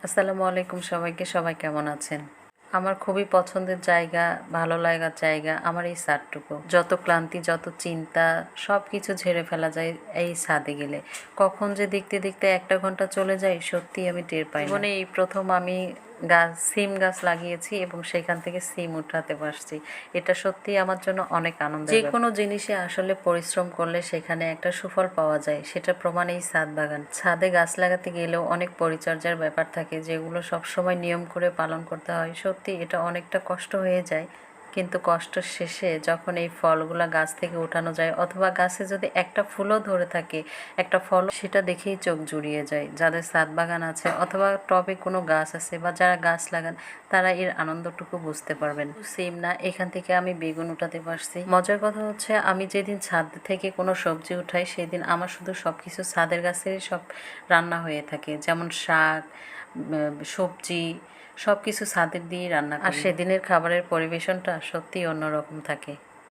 আসসালামু আলাইকুম সবাইকে। সবাই কেমন আছেন? আমার খুবই পছন্দের জায়গা, ভালো লাগার জায়গা আমার এই ছাদটুকু। যত ক্লান্তি, যত চিন্তা সবকিছু ঝেড়ে ফেলা যায় এই ছাদে গেলে। কখন যে দেখতে দেখতে 1টা ঘন্টা চলে যায় সত্যিই আমি টের পাই না। জীবনে এই প্রথম আমি সিম গাছ লাগিয়েছি এবং সেখান থেকে সিম উঠাতে পারছি। এটা সত্যিই আমার জন্য অনেক আনন্দের ব্যাপার। যেকোনো জিনিসে আসলে পরিশ্রম করলে সেখানে একটা সুফল পাওয়া যায়, সেটার প্রমাণ এই ছাদ বাগান। ছাদে গাছ লাগাতে গেলেও অনেক পরিচর্যার ব্যাপার থাকে, যেগুলো সবসময় নিয়ম করে পালন করতে হয়। সত্যি এটা অনেকটা কষ্ট হয়ে যায়, কিন্তু কষ্টের শেষে যখন এই ফলগুলা গাছ থেকে উঠানো যায়, অথবা গাছে যদি একটা ফুলও ধরে থাকে, একটা ফল, সেটা দেখেই চোখ জুড়িয়ে যায়। যাদের ছাদ বাগান আছে অথবা টবে কোনো গাছ আছে বা যারা গাছ লাগান, তারা এর আনন্দটুকু বুঝতে পারবেন। সেম না, এখান থেকে আমি বেগুন উঠাতে পারছি। মজার কথা হচ্ছে, আমি যেদিন ছাদ থেকে কোনো সবজি উঠাই সেদিন আমার শুধু সবকিছু ছাদের গাছেরই সব রান্না হয়ে থাকে, যেমন শাক, সবজি, সব কিছু ছাদের দিয়েই রান্না করি। আর সেদিনের খাবারের পরিবেশনটা সত্যিই অন্যরকম থাকে।